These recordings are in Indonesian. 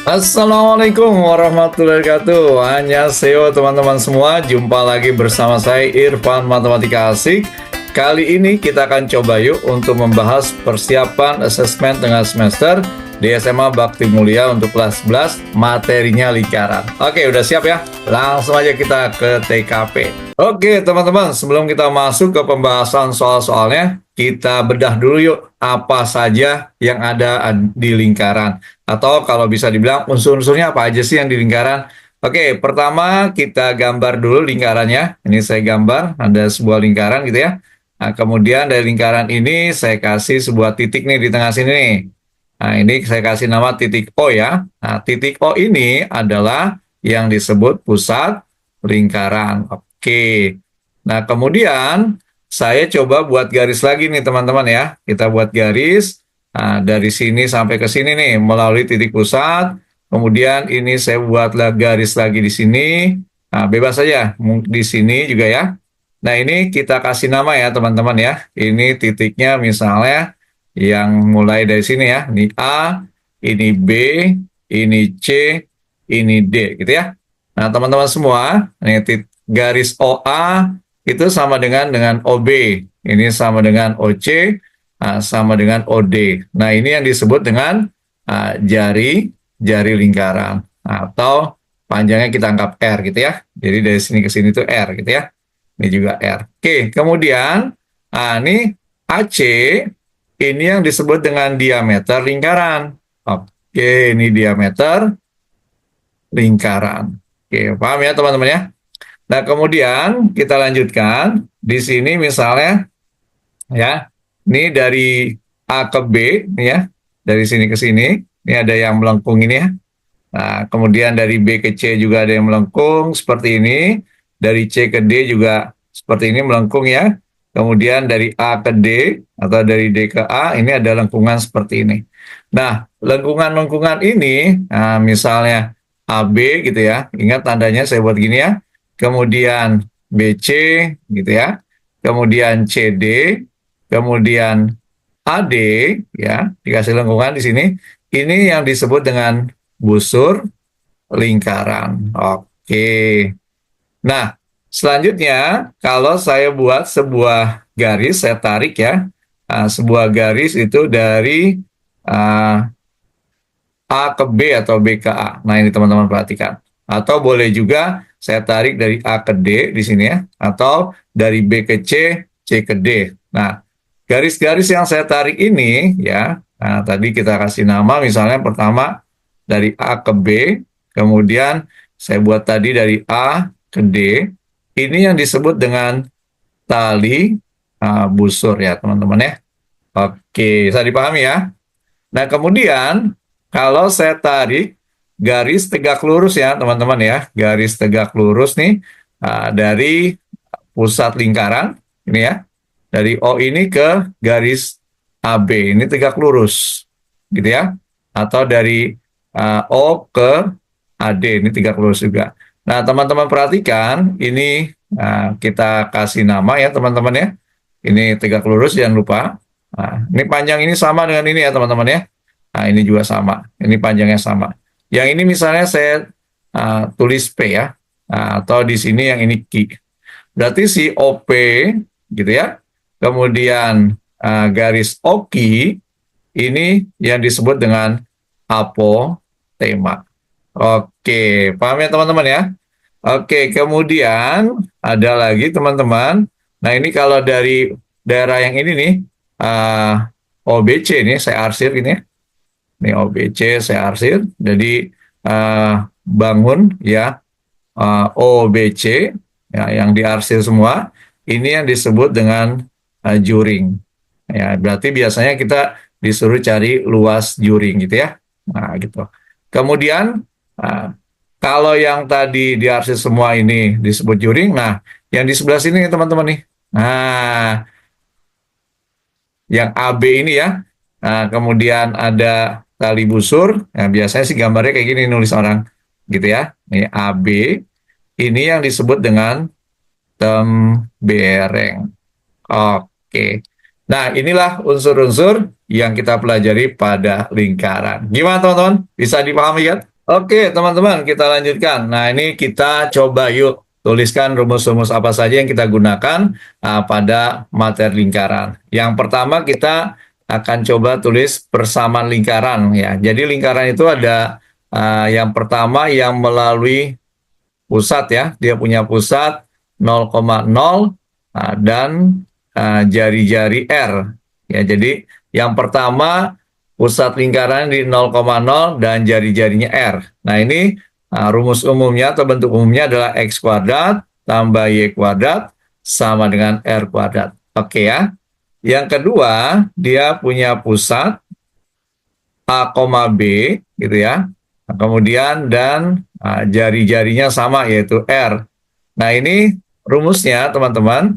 Assalamualaikum warahmatullahi wabarakatuh. Annyeonghaseyo teman-teman semua. Jumpa lagi bersama saya Irfan Matematika Asik. Kali ini kita akan coba yuk untuk membahas persiapan asesmen tengah semester di SMA Bakti Mulia untuk kelas 11, materinya lingkaran. Oke, udah siap ya? Langsung aja kita ke TKP. Oke teman-teman, sebelum kita masuk ke pembahasan soal-soalnya, kita bedah dulu yuk apa saja yang ada di lingkaran. Atau kalau bisa dibilang unsur-unsurnya apa aja sih yang di lingkaran. Oke, pertama kita gambar dulu lingkarannya. Ini saya gambar, ada sebuah lingkaran gitu ya. Nah, kemudian dari lingkaran ini saya kasih sebuah titik nih di tengah sini nih. Nah, ini saya kasih nama titik O ya. Nah, titik O ini adalah yang disebut pusat lingkaran. Oke. Nah, kemudian saya coba buat garis lagi nih teman-teman ya. Kita buat garis. Nah, dari sini sampai ke sini nih melalui titik pusat. Kemudian ini saya buatlah garis lagi di sini. Nah, bebas saja di sini juga ya. Nah, ini kita kasih nama ya teman-teman ya. Ini titiknya misalnya yang mulai dari sini ya. Ini A, ini B, ini C, ini D gitu ya. Nah, teman-teman semua, ini garis OA itu sama dengan OB. Ini sama dengan OC, sama dengan OD. Nah, ini yang disebut dengan jari lingkaran. Atau panjangnya kita anggap R gitu ya. Jadi dari sini ke sini itu R gitu ya. Ini juga R. Oke, kemudian ini AC, ini yang disebut dengan diameter lingkaran. Oke, ini diameter lingkaran. Oke, paham ya teman-teman ya? Nah, kemudian kita lanjutkan. Di sini misalnya, ya, ini dari A ke B, nih ya, dari sini ke sini, ini ada yang melengkung ini ya. Nah, kemudian dari B ke C juga ada yang melengkung, seperti ini. Dari C ke D juga seperti ini melengkung ya. Kemudian dari A ke D, atau dari D ke A, ini ada lengkungan seperti ini. Nah, lengkungan-lengkungan ini, misalnya AB gitu ya, ingat tandanya saya buat gini ya. Kemudian BC gitu ya. Kemudian CD, kemudian AD ya, dikasih lengkungan di sini. Ini yang disebut dengan busur lingkaran. Oke. Nah, selanjutnya kalau saya buat sebuah garis, saya tarik ya. Sebuah garis itu dari A ke B atau B ke A. Nah, ini teman-teman perhatikan. Atau boleh juga saya tarik dari A ke D di sini ya. Atau dari B ke C, C ke D. Nah, garis-garis yang saya tarik ini ya, nah, tadi kita kasih nama misalnya pertama dari A ke B, kemudian saya buat tadi dari A ke D. Ini yang disebut dengan tali busur ya teman-teman ya. Oke, bisa dipahami ya. Nah, kemudian kalau saya tarik garis tegak lurus ya teman-teman ya, garis tegak lurus nih dari pusat lingkaran ini ya, dari O ini ke garis AB ini tegak lurus gitu ya, atau dari O ke AD ini tegak lurus juga. Nah, teman-teman perhatikan ini kita kasih nama ya teman-teman ya, ini tegak lurus jangan lupa. Nah, ini panjang ini sama dengan ini ya teman-teman ya. Nah, ini juga sama. Ini panjangnya sama. Yang ini misalnya saya tulis P ya. Atau di sini yang ini Q. Berarti si OP gitu ya. Kemudian garis OQ ini yang disebut dengan apotema. Oke, paham ya teman-teman ya? Oke, kemudian ada lagi teman-teman. Nah, ini kalau dari daerah yang ini nih, OBC ini saya arsir ini ya. Ini OBC saya arsir. Jadi bangun ya OBC ya, yang diarsir semua. Ini yang disebut dengan juring. Ya, berarti biasanya kita disuruh cari luas juring gitu ya. Nah, gitu. Kemudian kalau yang tadi diarsir semua ini disebut juring, nah yang di sebelah sini teman-teman nih. Nah, yang AB ini ya. Nah, kemudian ada tali busur. Nah, biasanya sih gambarnya kayak gini nulis orang gitu ya. Ini AB. Ini yang disebut dengan tembereng. Oke. Nah, inilah unsur-unsur yang kita pelajari pada lingkaran. Gimana teman-teman? Bisa dipahami kan? Oke, teman-teman, kita lanjutkan. Nah, ini kita coba yuk tuliskan rumus-rumus apa saja yang kita gunakan pada materi lingkaran. Yang pertama kita akan coba tulis persamaan lingkaran ya. Jadi lingkaran itu ada yang pertama yang melalui pusat ya. Dia punya pusat 0,0 dan jari-jari R. Ya, jadi yang pertama pusat lingkaran di 0,0 dan jari-jarinya R. Nah, ini rumus umumnya atau bentuk umumnya adalah X kuadrat tambah Y kuadrat sama dengan R kuadrat. Oke ya. Yang kedua, dia punya pusat A, B gitu ya. Nah, kemudian dan jari-jarinya sama yaitu R. Nah, ini rumusnya teman-teman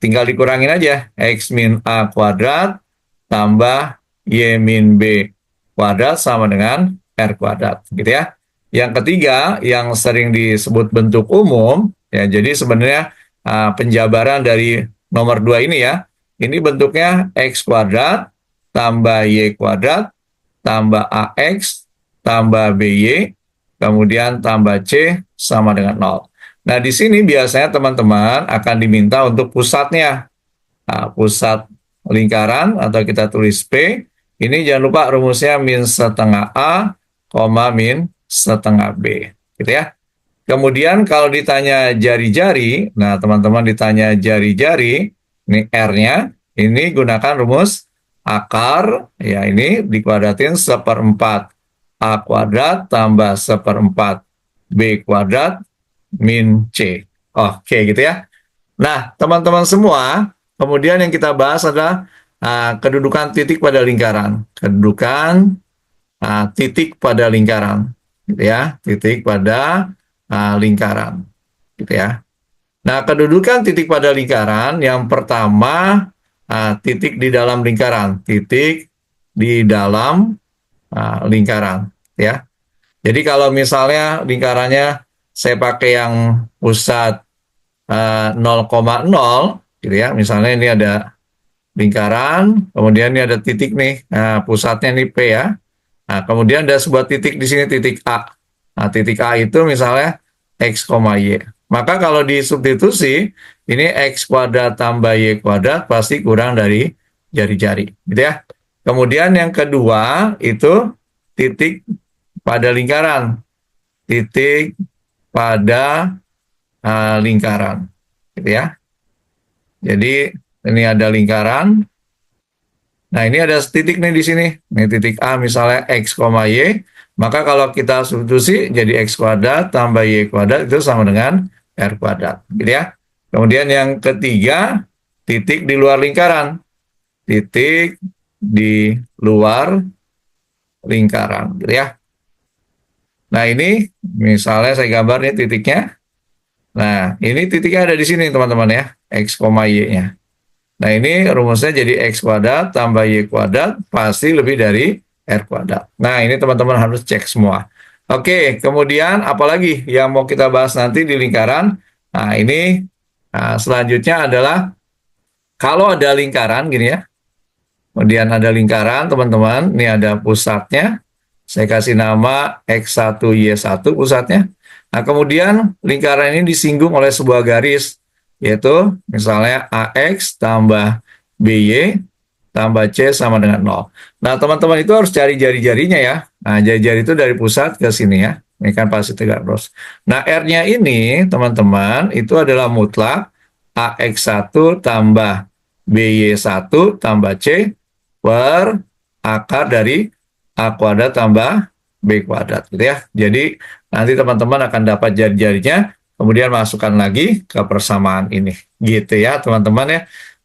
tinggal dikurangin aja. X min A kuadrat tambah Y min B kuadrat sama dengan R kuadrat, gitu ya. Yang ketiga, yang sering disebut bentuk umum, ya, jadi sebenarnya penjabaran dari nomor 2 ini ya, ini bentuknya X kuadrat tambah Y kuadrat tambah AX tambah BY, kemudian tambah C sama dengan 0. Nah, di sini biasanya teman-teman akan diminta untuk pusatnya. Nah, pusat lingkaran atau kita tulis P, ini jangan lupa rumusnya min setengah A, min setengah B. Gitu ya. Kemudian kalau ditanya jari-jari, nah teman-teman ditanya jari-jari, ini R-nya, ini gunakan rumus akar, ya ini dikuadratin 1/4 A kuadrat tambah 1/4 B kuadrat min C. Oke, gitu ya. Nah, teman-teman semua, kemudian yang kita bahas adalah kedudukan titik pada lingkaran. Kedudukan titik pada lingkaran, gitu ya. Titik pada lingkaran, gitu ya. Nah, kedudukan titik pada lingkaran yang pertama titik di dalam lingkaran, titik di dalam lingkaran, ya. Jadi kalau misalnya lingkarannya saya pakai yang pusat 0,0 gitu ya. Misalnya ini ada lingkaran, kemudian ini ada titik nih. Nah, pusatnya ini P ya. Nah, kemudian ada sebuah titik di sini, titik A. Nah, titik A itu misalnya X, Y. Maka kalau disubstitusi, ini X kuadrat tambah Y kuadrat pasti kurang dari jari-jari, gitu ya. Kemudian yang kedua itu titik pada lingkaran. Titik pada lingkaran, gitu ya. Jadi ini ada lingkaran. Nah, ini ada titik nih di sini. Ini titik A misalnya X, Y. Maka kalau kita substitusi jadi X kuadrat tambah Y kuadrat itu sama dengan R kuadrat, gitu ya. Kemudian yang ketiga, titik di luar lingkaran. Titik di luar lingkaran, gitu ya. Nah, ini misalnya saya gambar nih titiknya. Nah, ini titiknya ada di sini teman-teman ya, X, Y-nya. Nah, ini rumusnya jadi X kuadrat tambah Y kuadrat pasti lebih dari R kuadrat. Nah, ini teman-teman harus cek semua. Oke, kemudian apalagi yang mau kita bahas nanti di lingkaran? Nah, ini selanjutnya adalah kalau ada lingkaran gini ya. Kemudian ada lingkaran teman-teman, ini ada pusatnya. Saya kasih nama X1, Y1 pusatnya. Nah, kemudian lingkaran ini disinggung oleh sebuah garis, yaitu misalnya AX tambah BY tambah C sama dengan 0. Nah, teman-teman itu harus cari jari-jarinya ya. Nah, jari-jari itu dari pusat ke sini ya. Ini kan pasti tegak lurus. Nah, R-nya ini, teman-teman, itu adalah mutlak AX1 tambah BY1 tambah C per akar dari A kuadrat tambah B kuadrat, gitu ya. Jadi, nanti teman-teman akan dapat jari-jarinya, kemudian masukkan lagi ke persamaan ini. Gitu ya, teman-teman ya.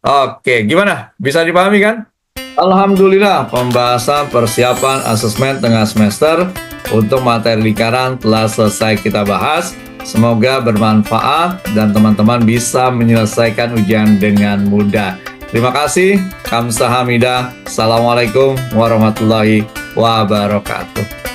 Oke, gimana? Bisa dipahami kan? Alhamdulillah, pembahasan persiapan asesmen tengah semester untuk materi lingkaran telah selesai kita bahas. Semoga bermanfaat dan teman-teman bisa menyelesaikan ujian dengan mudah. Terima kasih. Kamsahamnida. Assalamualaikum warahmatullahi wabarakatuh.